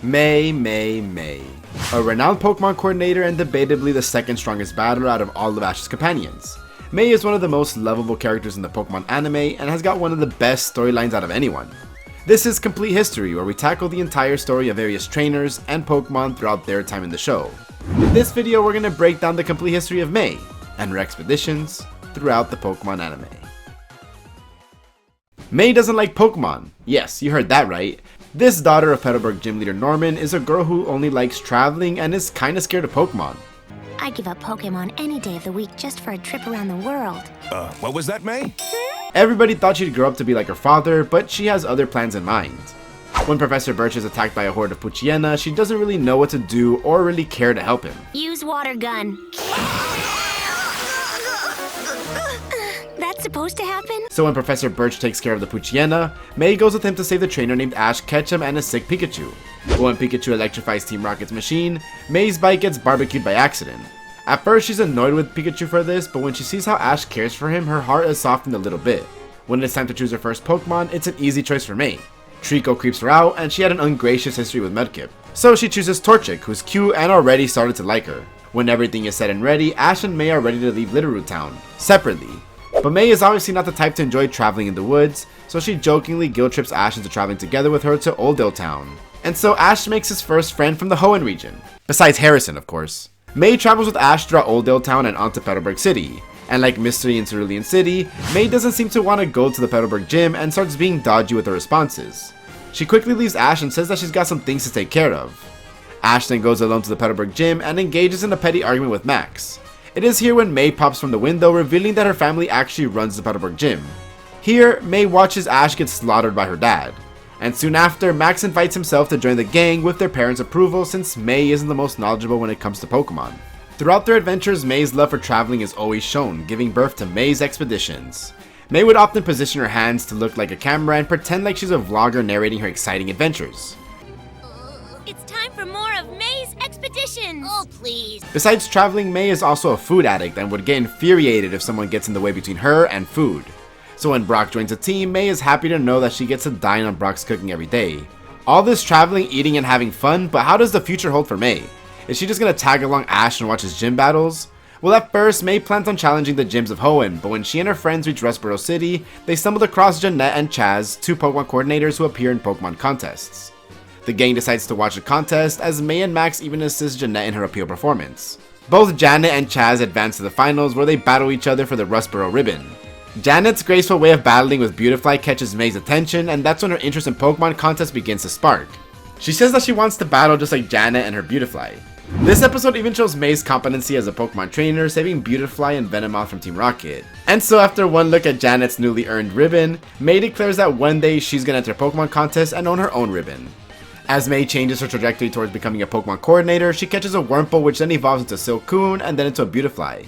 May. A renowned Pokemon coordinator and debatably the second strongest battler out of all of Ash's companions. May is one of the most lovable characters in the Pokemon anime and has got one of the best storylines out of anyone. This is Complete History, where we tackle the entire story of various trainers and Pokemon throughout their time in the show. In this video, we're going to break down the complete history of May and her expeditions throughout the Pokemon anime. May doesn't like Pokemon. Yes, you heard that right. This daughter of Petalburg gym leader Norman is a girl who only likes traveling and is kinda scared of Pokemon. I'd give up Pokemon any day of the week just for a trip around the world. What was that, May? Everybody thought she'd grow up to be like her father, but she has other plans in mind. When Professor Birch is attacked by a horde of Poochyena, she doesn't really know what to do or really care to help him. Use water gun. That's supposed to happen? So when Professor Birch takes care of the Poochyena, May goes with him to save the trainer named Ash Ketchum and a sick Pikachu. But when Pikachu electrifies Team Rocket's machine, May's bike gets barbecued by accident. At first she's annoyed with Pikachu for this, but when she sees how Ash cares for him, her heart is softened a little bit. When it's time to choose her first Pokemon, it's an easy choice for May. Trico creeps her out, and she had an ungracious history with Mudkip. So she chooses Torchic, who's cute and already started to like her. When everything is set and ready, Ash and May are ready to leave Littleroot Town, separately. But May is obviously not the type to enjoy traveling in the woods, so she jokingly guilt trips Ash into traveling together with her to Oldale Town. And so Ash makes his first friend from the Hoenn region. Besides Harrison, of course. May travels with Ash throughout Oldale Town and onto Petalburg City. And like Mystery in Cerulean City, May doesn't seem to want to go to the Petalburg gym and starts being dodgy with her responses. She quickly leaves Ash and says that she's got some things to take care of. Ash then goes alone to the Petalburg gym and engages in a petty argument with Max. It is here when May pops from the window, revealing that her family actually runs the Petalburg gym. Here, May watches Ash get slaughtered by her dad. And soon after, Max invites himself to join the gang with their parents' approval, since May isn't the most knowledgeable when it comes to Pokemon. Throughout their adventures, May's love for traveling is always shown, giving birth to May's expeditions. May would often position her hands to look like a camera and pretend like she's a vlogger narrating her exciting adventures. It's time for more of May's expeditions! Oh, please. Besides traveling, May is also a food addict and would get infuriated if someone gets in the way between her and food. So when Brock joins the team, May is happy to know that she gets to dine on Brock's cooking every day. All this traveling, eating, and having fun, but how does the future hold for May? Is she just gonna tag along Ash and watch his gym battles? Well, at first, May plans on challenging the gyms of Hoenn, but when she and her friends reach Rustboro City, they stumbled across Jeanette and Chaz, two Pokemon coordinators who appear in Pokemon contests. The gang decides to watch the contest, as May and Max even assist Jeanette in her appeal performance. Both Janet and Chaz advance to the finals, where they battle each other for the Rustboro ribbon. Janet's graceful way of battling with Beautifly catches May's attention, and that's when her interest in Pokemon contests begins to spark. She says that she wants to battle just like Janet and her Beautifly. This episode even shows May's competency as a Pokemon trainer, saving Beautifly and Venomoth from Team Rocket. And so after one look at Janet's newly earned ribbon, May declares that one day she's gonna enter Pokemon contests and own her own ribbon. As May changes her trajectory towards becoming a Pokemon coordinator, she catches a Wurmple, which then evolves into Silcoon and then into a Beautifly.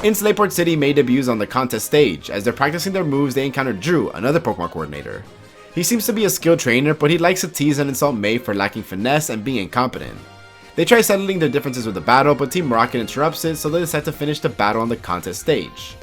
In Slayport City, May debuts on the contest stage. As they're practicing their moves, they encounter Drew, another Pokemon coordinator. He seems to be a skilled trainer, but he likes to tease and insult May for lacking finesse and being incompetent. They try settling their differences with the battle, but Team Rocket interrupts it, so they decide to finish the battle on the contest stage.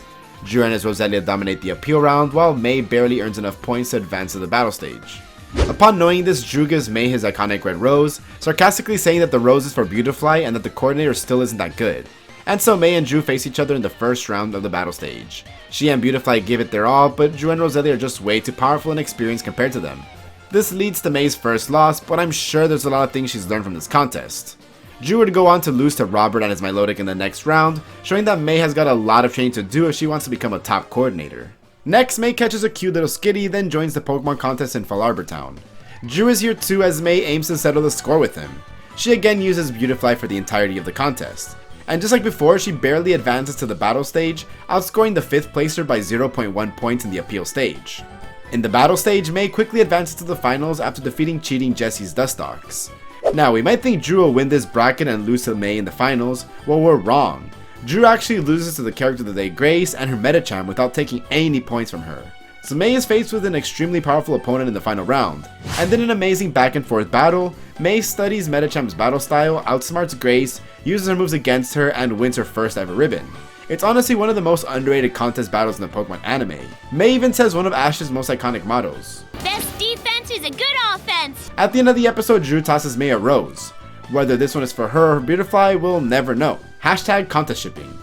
Drew and his Roselia dominate the appeal round, while May barely earns enough points to advance to the battle stage. Upon knowing this, Drew gives May his iconic red rose, sarcastically saying that the rose is for Beautifly and that the coordinator still isn't that good. And so May and Drew face each other in the first round of the battle stage. She and Beautifly give it their all, but Drew and Roselia are just way too powerful and experienced compared to them. This leads to May's first loss, but I'm sure there's a lot of things she's learned from this contest. Drew would go on to lose to Robert and his Milotic in the next round, showing that May has got a lot of training to do if she wants to become a top coordinator. Next, May catches a cute little Skitty, then joins the Pokemon contest in Fall Arbor Town. Drew is here too, as May aims to settle the score with him. She again uses Beautifly for the entirety of the contest. And just like before, she barely advances to the battle stage, outscoring the 5th placer by 0.1 points in the appeal stage. In the battle stage, May quickly advances to the finals after defeating cheating Jesse's Dustox. Now, we might think Drew will win this bracket and lose to May in the finals. Well, we're wrong. Drew actually loses to the character of the day Grace and her Medicham without taking any points from her. So May is faced with an extremely powerful opponent in the final round. And in an amazing back and forth battle, May studies Medicham's battle style, outsmarts Grace, uses her moves against her, and wins her first ever ribbon. It's honestly one of the most underrated contest battles in the Pokemon anime. May even says one of Ash's most iconic mottos. Best defense is a good offense! sense. At the end of the episode, Drew tosses May a rose. Whether this one is for her or Beautifly, we'll never know. Hashtag contest shipping.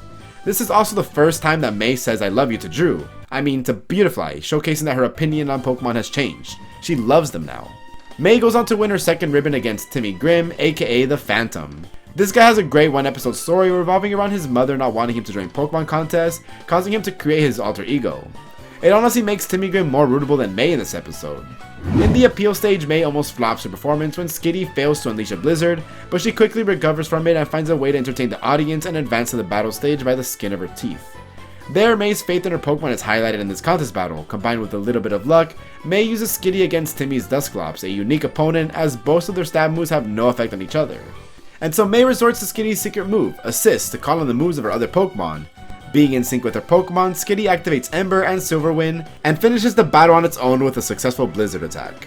This is also the first time that May says I love you to Drew. I mean to Beautifly, showcasing that her opinion on Pokemon has changed. She loves them now. May goes on to win her second ribbon against Timmy Grimm, aka the Phantom. This guy has a great one-episode story revolving around his mother not wanting him to join Pokemon contests, causing him to create his alter ego. It honestly makes Timmy Grimm more rootable than May in this episode. In the appeal stage, May almost flops her performance when Skitty fails to unleash a blizzard, but she quickly recovers from it and finds a way to entertain the audience and advance to the battle stage by the skin of her teeth. There, May's faith in her Pokemon is highlighted in this contest battle. Combined with a little bit of luck, May uses Skitty against Timmy's Dusclops, a unique opponent as both of their stab moves have no effect on each other. And so May resorts to Skitty's secret move, Assist, to call on the moves of her other Pokemon. Being in sync with her Pokemon, Skitty activates Ember and Silverwind, and finishes the battle on its own with a successful Blizzard attack.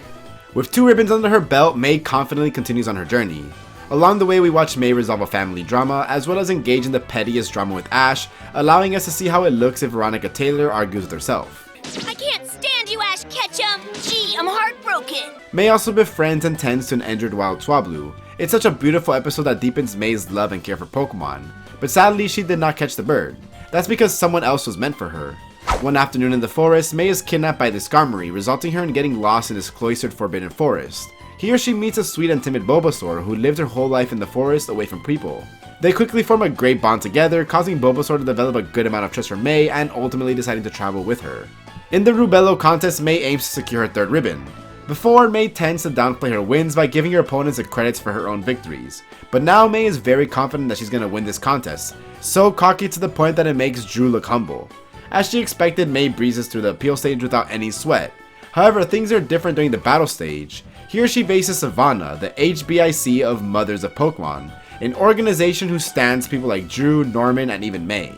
With 2 ribbons under her belt, May confidently continues on her journey. Along the way, we watch May resolve a family drama, as well as engage in the pettiest drama with Ash, allowing us to see how it looks if Veronica Taylor argues with herself. I can't stand you, Ash Ketchum. Gee, I'm heartbroken. May also befriends and tends to an injured wild Swablu. It's such a beautiful episode that deepens May's love and care for Pokemon, but sadly she did not catch the bird. That's because someone else was meant for her. One afternoon in the forest, May is kidnapped by the Skarmory, resulting her in getting lost in this cloistered forbidden forest. Here she meets a sweet and timid Bulbasaur who lived her whole life in the forest away from people. They quickly form a great bond together, causing Bulbasaur to develop a good amount of trust for May and ultimately deciding to travel with her. In the Rubello contest, May aims to secure her 3rd ribbon. Before, May tends to downplay her wins by giving her opponents the credits for her own victories, but now May is very confident that she's going to win this contest, so cocky to the point that it makes Drew look humble. As she expected, May breezes through the appeal stage without any sweat. However, things are different during the battle stage. Here she faces Savannah, the HBIC of Mothers of Pokemon, an organization who stands people like Drew, Norman, and even May.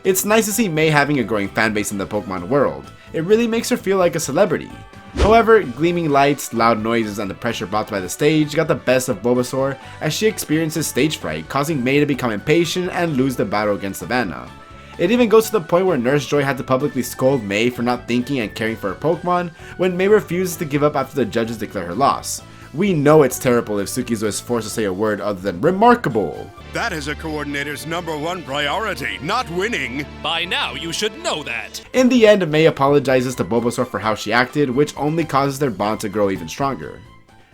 It's nice to see May having a growing fanbase in the Pokemon world. It really makes her feel like a celebrity. However, gleaming lights, loud noises, and the pressure brought by the stage got the best of Bulbasaur as she experiences stage fright, causing May to become impatient and lose the battle against Savannah. It even goes to the point where Nurse Joy had to publicly scold May for not thinking and caring for her Pokemon when May refuses to give up after the judges declare her loss. We know it's terrible if Sukizo is forced to say a word other than remarkable. That is a coordinator's #1 priority, not winning. By now, you should know that. In the end, May apologizes to Bulbasaur for how she acted, which only causes their bond to grow even stronger.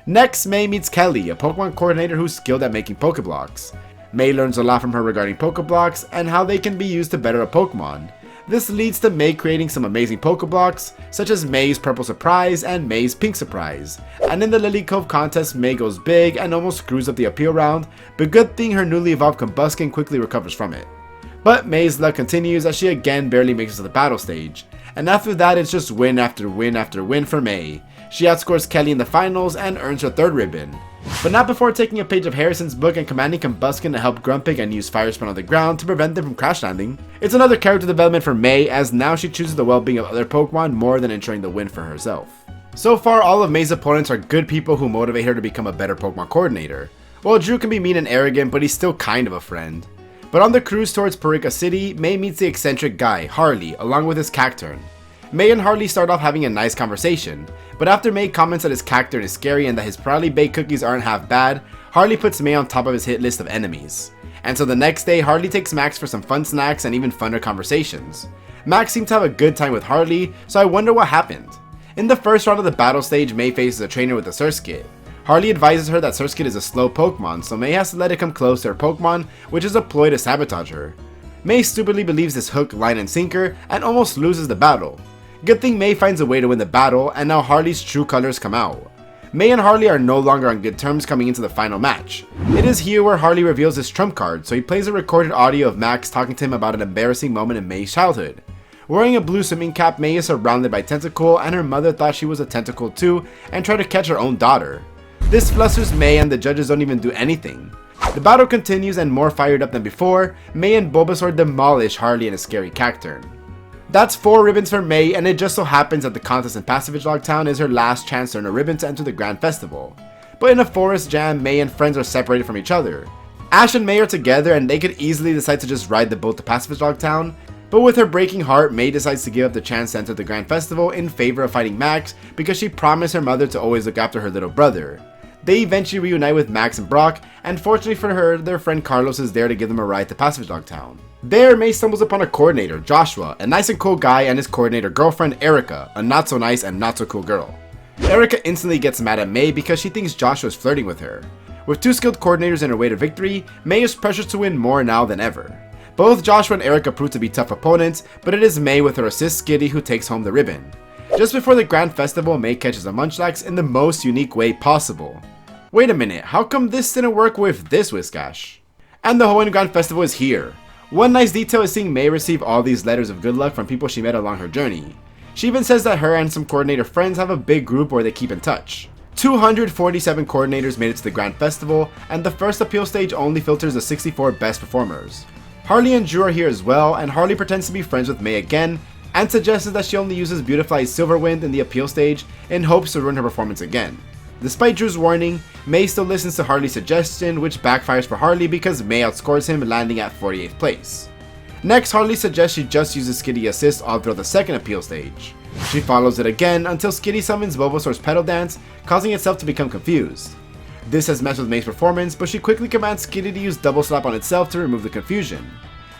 Next, May meets Kelly, a Pokemon coordinator who's skilled at making Pokeblocks. May learns a lot from her regarding Pokeblocks and how they can be used to better a Pokemon. This leads to May creating some amazing Pokeblocks, such as May's Purple Surprise and May's Pink Surprise. And in the Lily Cove contest, May goes big and almost screws up the appeal round, but good thing her newly evolved Combuskin quickly recovers from it. But May's luck continues as she again barely makes it to the battle stage, and after that it's just win after win after win for May. She outscores Kelly in the finals and earns her 3rd ribbon. But not before taking a page of Harrison's book and commanding Combuskin to help Grumpig and use Fire Spin on the ground to prevent them from crash landing. It's another character development for May, as now she chooses the well-being of other Pokemon more than ensuring the win for herself. So far, all of May's opponents are good people who motivate her to become a better Pokemon coordinator. Well, Drew can be mean and arrogant, but he's still kind of a friend. But on the cruise towards Parika City, May meets the eccentric guy, Harley, along with his Cacturn. May and Harley start off having a nice conversation, but after May comments that his Cacturn is scary and that his proudly baked cookies aren't half bad, Harley puts May on top of his hit list of enemies. And so the next day, Harley takes Max for some fun snacks and even funner conversations. Max seemed to have a good time with Harley, so I wonder what happened. In the first round of the battle stage, May faces a trainer with a Surskit. Harley advises her that Surskit is a slow Pokemon, so May has to let it come close to her Pokemon, which is a ploy to sabotage her. May stupidly believes this hook, line, and sinker, and almost loses the battle. Good thing May finds a way to win the battle, and now Harley's true colors come out. May and Harley are no longer on good terms coming into the final match. It is here where Harley reveals his trump card, so he plays a recorded audio of Max talking to him about an embarrassing moment in May's childhood. Wearing a blue swimming cap, May is surrounded by Tentacle, and her mother thought she was a Tentacle too, and tried to catch her own daughter. This flusters May, and the judges don't even do anything. The battle continues, and more fired up than before, May and Bulbasaur demolish Harley and a scary Cacturn. That's 4 ribbons for May, and it just so happens that the contest in Passivage Log Town is her last chance to earn a ribbon to enter the Grand Festival. But in a forest jam, May and friends are separated from each other. Ash and May are together, and they could easily decide to just ride the boat to Passivage Log Town, But with her breaking heart, May decides to give up the chance to enter the Grand Festival in favor of fighting Max because she promised her mother to always look after her little brother. They eventually reunite with Max and Brock, and fortunately for her, their friend Carlos is there to give them a ride to Passage Dog Town. There, May stumbles upon a coordinator, Joshua, a nice and cool guy, and his coordinator girlfriend, Erica, a not so nice and not so cool girl. Erica instantly gets mad at May because she thinks Joshua is flirting with her. With two skilled coordinators in her way to victory, May is pressured to win more now than ever. Both Joshua and Erica prove to be tough opponents, but it is May with her assist Skitty who takes home the ribbon. Just before the Grand Festival, May catches a Munchlax in the most unique way possible. Wait a minute, how come this didn't work with this Whiscash? And the Hoenn Grand Festival is here. One nice detail is seeing May receive all these letters of good luck from people she met along her journey. She even says that her and some coordinator friends have a big group where they keep in touch. 247 coordinators made it to the Grand Festival, and the first appeal stage only filters the 64 best performers. Harley and Drew are here as well, and Harley pretends to be friends with May again, and suggests that she only uses Beautifly's Silverwind in the appeal stage in hopes to ruin her performance again. Despite Drew's warning, May still listens to Harley's suggestion, which backfires for Harley because May outscores him, landing at 48th place. Next, Harley suggests she just uses Skitty Assist all throughout the second appeal stage. She follows it again until Skitty summons Bulbasaur's Petal Dance, causing itself to become confused. This has messed with May's performance, but she quickly commands Skitty to use Double Slap on itself to remove the confusion.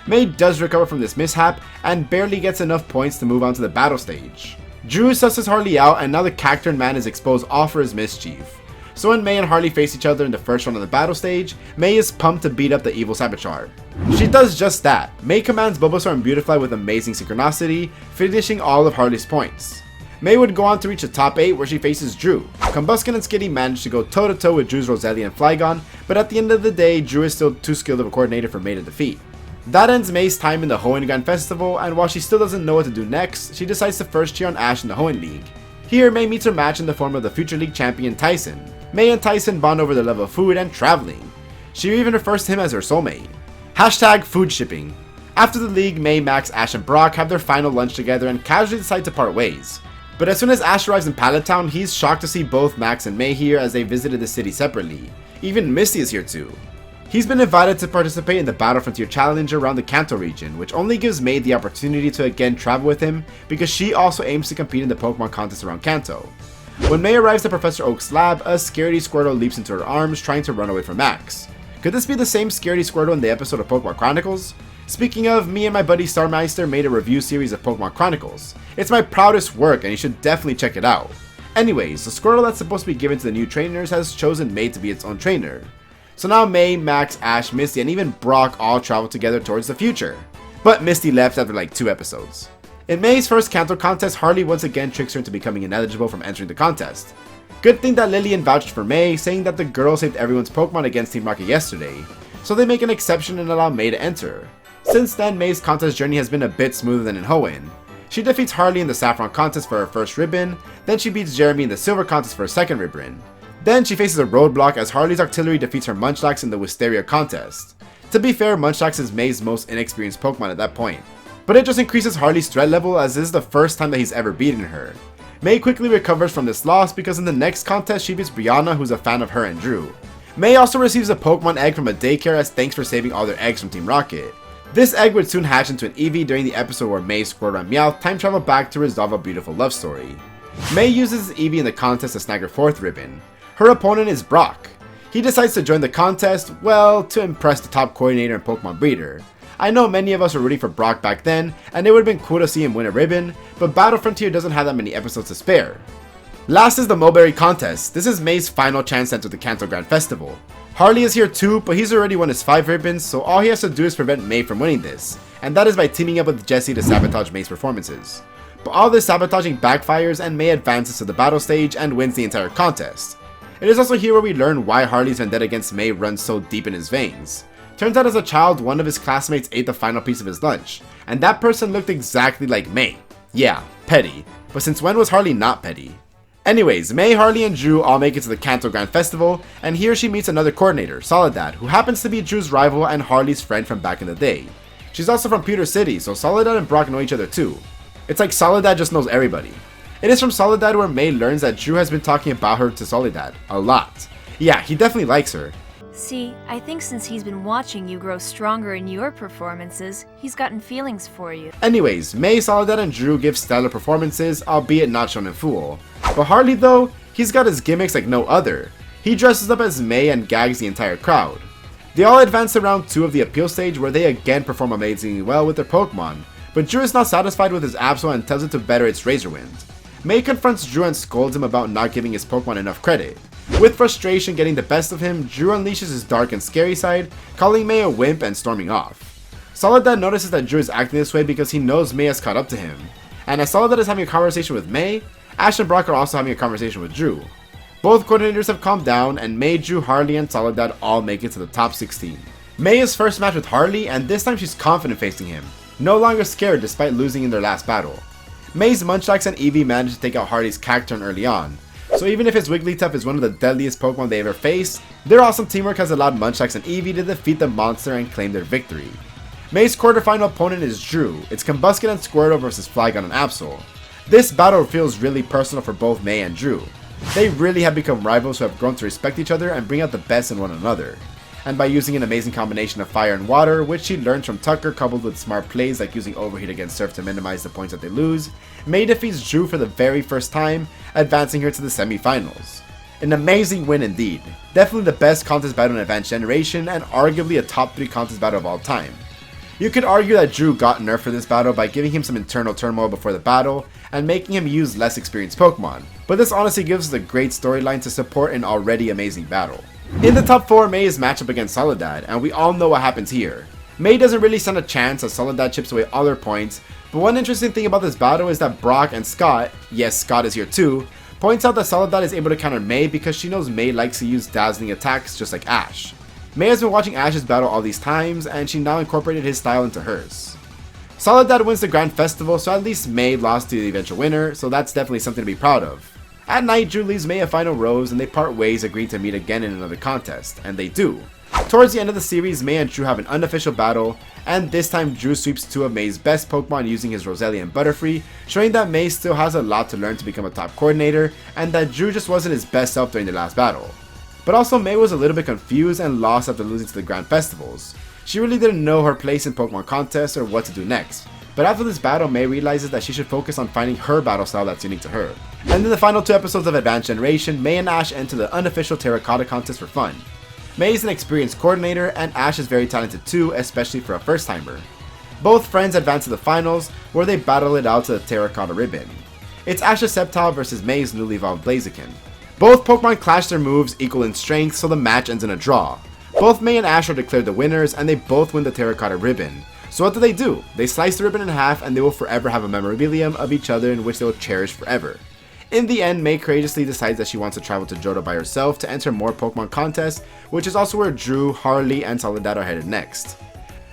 May does recover from this mishap, and barely gets enough points to move on to the battle stage. Drew susses Harley out, and now the Cacturn man is exposed all for his mischief. So when May and Harley face each other in the first round of the battle stage, May is pumped to beat up the evil Saboteur. She does just that. May commands Bulbasaur and Beautifly with amazing synchronicity, finishing all of Harley's points. May would go on to reach the top 8 where she faces Drew. Combusken and Skitty manage to go toe to toe with Drew's Roselia and Flygon, but at the end of the day, Drew is still too skilled of a coordinator for May to defeat. That ends May's time in the Hoenn Grand Festival, and while she still doesn't know what to do next, she decides to first cheer on Ash in the Hoenn League. Here, May meets her match in the form of the Future League champion Tyson. May and Tyson bond over the love of food and traveling. She even refers to him as her soulmate. Hashtag food shipping. After the league, May, Max, Ash, and Brock have their final lunch together and casually decide to part ways. But as soon as Ash arrives in Pallet Town, he's shocked to see both Max and May here as they visited the city separately. Even Misty is here too. He's been invited to participate in the Battle Frontier Challenge around the Kanto region, which only gives May the opportunity to again travel with him because she also aims to compete in the Pokemon contest around Kanto. When May arrives at Professor Oak's lab, a Scaredy Squirtle leaps into her arms trying to run away from Max. Could this be the same Scaredy Squirtle in the episode of Pokemon Chronicles? Speaking of, me and my buddy Starmeister made a review series of Pokemon Chronicles. It's my proudest work and you should definitely check it out. Anyways, the Squirtle that's supposed to be given to the new trainers has chosen May to be its own trainer. So now May, Max, Ash, Misty, and even Brock all travel together towards the future. But Misty left after like 2 episodes. In May's first Kanto contest, Harley once again tricks her into becoming ineligible from entering the contest. Good thing that Lillian vouched for May, saying that the girl saved everyone's Pokemon against Team Rocket yesterday, so they make an exception and allow May to enter. Since then, May's contest journey has been a bit smoother than in Hoenn. She defeats Harley in the Saffron contest for her first ribbon, then she beats Jeremy in the Silver contest for her second ribbon. Then she faces a roadblock as Harley's Octillery defeats her Munchlax in the Wisteria contest. To be fair, Munchlax is May's most inexperienced Pokemon at that point. But it just increases Harley's threat level as this is the first time that he's ever beaten her. May quickly recovers from this loss because in the next contest she beats Brianna, who's a fan of her and Drew. May also receives a Pokemon egg from a daycare as thanks for saving all their eggs from Team Rocket. This egg would soon hatch into an Eevee during the episode where May, Squirtle, and Meowth time travel back to resolve a beautiful love story. May uses Eevee in the contest to snag her 4th ribbon. Her opponent is Brock. He decides to join the contest, well, to impress the top coordinator and Pokemon breeder. I know many of us were rooting for Brock back then, and it would have been cool to see him win a ribbon, but Battle Frontier doesn't have that many episodes to spare. Last is the Mulberry contest. This is May's final chance to enter the Kanto Grand Festival. Harley is here too, but he's already won his 5 ribbons, so all he has to do is prevent May from winning this, and that is by teaming up with Jessie to sabotage May's performances. But all this sabotaging backfires and May advances to the battle stage and wins the entire contest. It is also here where we learn why Harley's vendetta against May runs so deep in his veins. Turns out as a child, one of his classmates ate the final piece of his lunch, and that person looked exactly like May. Yeah, petty. But since when was Harley not petty? Anyways, May, Harley, and Drew all make it to the Kanto Grand Festival, and here she meets another coordinator, Soledad, who happens to be Drew's rival and Harley's friend from back in the day. She's also from Pewter City, so Soledad and Brock know each other too. It's like Soledad just knows everybody. It is from Soledad where May learns that Drew has been talking about her to Soledad a lot. Yeah, he definitely likes her. See, I think since he's been watching you grow stronger in your performances, he's gotten feelings for you. Anyways, May, Soledad, and Drew give stellar performances, albeit not shown in full. But Harley though, he's got his gimmicks like no other. He dresses up as May and gags the entire crowd. They all advance to round 2 of the appeal stage where they again perform amazingly well with their Pokemon, but Drew is not satisfied with his Absol and tells it to better its Razorwind. May confronts Drew and scolds him about not giving his Pokemon enough credit. With frustration getting the best of him, Drew unleashes his dark and scary side, calling May a wimp and storming off. Soledad notices that Drew is acting this way because he knows May has caught up to him, and as Soledad is having a conversation with May, Ash and Brock are also having a conversation with Drew. Both coordinators have calmed down, and May, Drew, Harley, and Soledad all make it to the top 16. May is first match with Harley, and this time she's confident facing him, no longer scared despite losing in their last battle. May's Munchlax and Eevee manage to take out Harley's Cacturne early on, so even if his Wigglytuff is one of the deadliest Pokemon they ever faced, their awesome teamwork has allowed Munchlax and Eevee to defeat the monster and claim their victory. May's quarterfinal opponent is Drew. It's Combusken and Squirtle versus Flygon and Absol. This battle feels really personal for both May and Drew. They really have become rivals who have grown to respect each other and bring out the best in one another. And by using an amazing combination of fire and water, which she learns from Tucker coupled with smart plays like using Overheat against Surf to minimize the points that they lose, May defeats Drew for the very first time, advancing her to the semi-finals. An amazing win indeed. Definitely the best contest battle in Advanced Generation and arguably a top 3 contest battle of all time. You could argue that Drew got nerfed for this battle by giving him some internal turmoil before the battle and making him use less experienced Pokemon, but this honestly gives us a great storyline to support an already amazing battle. In the top 4, May is matched up against Soledad, and we all know what happens here. May doesn't really stand a chance as Soledad chips away all her points, but one interesting thing about this battle is that Brock and Scott, yes Scott is here too, points out that Soledad is able to counter May because she knows May likes to use dazzling attacks just like Ash. May has been watching Ash's battle all these times, and she now incorporated his style into hers. Soledad wins the Grand Festival, so at least May lost to the eventual winner, so that's definitely something to be proud of. At night, Drew leaves May a final rose and they part ways, agreeing to meet again in another contest, and they do. Towards the end of the series, May and Drew have an unofficial battle, and this time Drew sweeps 2 of May's best Pokemon using his Roselia and Butterfree, showing that May still has a lot to learn to become a top coordinator, and that Drew just wasn't his best self during the last battle. But also May was a little bit confused and lost after losing to the Grand Festivals. She really didn't know her place in Pokemon contests or what to do next. But after this battle, May realizes that she should focus on finding her battle style that's unique to her. And in the final 2 episodes of Advanced Generation, May and Ash enter the unofficial Terracotta contest for fun. May is an experienced coordinator, and Ash is very talented too, especially for a first timer. Both friends advance to the finals, where they battle it out to the Terracotta ribbon. It's Ash's Sceptile versus May's newly evolved Blaziken. Both Pokemon clash their moves equal in strength, so the match ends in a draw. Both May and Ash are declared the winners, and they both win the Terracotta ribbon. So what do? They slice the ribbon in half, and they will forever have a memorabilium of each other in which they will cherish forever. In the end, May courageously decides that she wants to travel to Johto by herself to enter more Pokemon contests, which is also where Drew, Harley, and Soledad are headed next.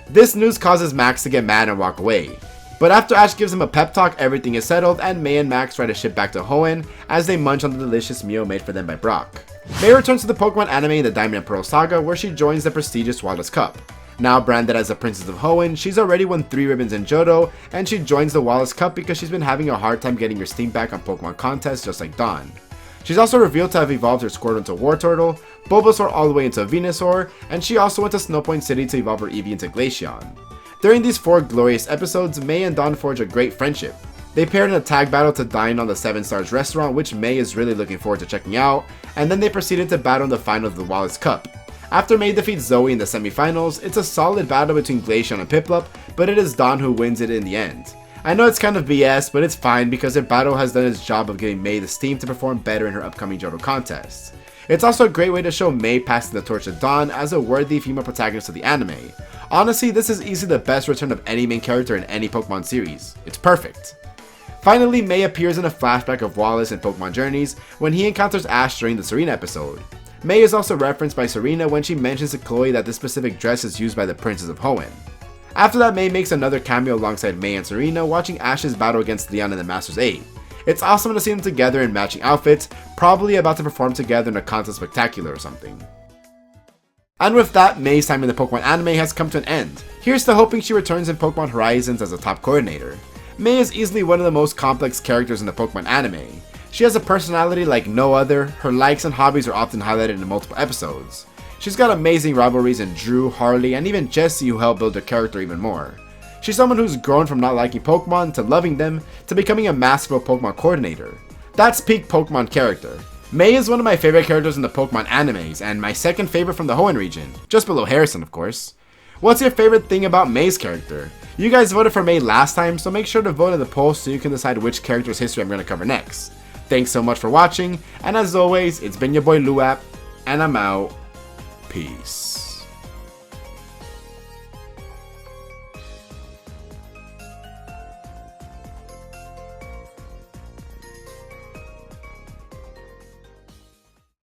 This news causes Max to get mad and walk away. But after Ash gives him a pep talk, everything is settled, and May and Max try to ship back to Hoenn as they munch on the delicious meal made for them by Brock. May returns to the Pokemon anime in the Diamond and Pearl saga, where she joins the prestigious Wallace Cup. Now branded as the Princess of Hoenn, she's already won 3 ribbons in Johto, and she joins the Wallace Cup because she's been having a hard time getting her steam back on Pokemon contests just like Dawn. She's also revealed to have evolved her Squirtle into Wartortle, Bulbasaur all the way into Venusaur, and she also went to Snowpoint City to evolve her Eevee into Glaceon. During these 4 glorious episodes, May and Dawn forge a great friendship. They paired in a tag battle to dine on the 7 Stars restaurant, which May is really looking forward to checking out, and then they proceeded to battle in the final of the Wallace Cup. After May defeats Zoe in the semifinals, it's a solid battle between Glaceon and Piplup, but it is Dawn who wins it in the end. I know it's kind of BS, but it's fine because their battle has done its job of giving May the steam to perform better in her upcoming Johto contests. It's also a great way to show May passing the torch to Dawn as a worthy female protagonist of the anime. Honestly, this is easily the best return of any main character in any Pokemon series. It's perfect. Finally, May appears in a flashback of Wallace in Pokemon Journeys when he encounters Ash during the Serena episode. May is also referenced by Serena when she mentions to Chloe that this specific dress is used by the Princess of Hoenn. After that, May makes another cameo alongside May and Serena watching Ash's battle against Leon in the Masters 8. It's awesome to see them together in matching outfits, probably about to perform together in a contest spectacular or something. And with that, May's time in the Pokemon anime has come to an end. Here's to hoping she returns in Pokemon Horizons as a top coordinator. May is easily one of the most complex characters in the Pokemon anime. She has a personality like no other, her likes and hobbies are often highlighted in multiple episodes. She's got amazing rivalries in Drew, Harley, and even Jessie who help build her character even more. She's someone who's grown from not liking Pokemon to loving them to becoming a masterful Pokemon coordinator. That's peak Pokemon character. Mei is one of my favorite characters in the Pokemon animes, and my second favorite from the Hoenn region, just below Harrison of course. What's your favorite thing about Mei's character? You guys voted for Mei last time, so make sure to vote in the poll so you can decide which character's history I'm going to cover next. Thanks so much for watching, and as always, it's been your boy Luap, and I'm out. Peace.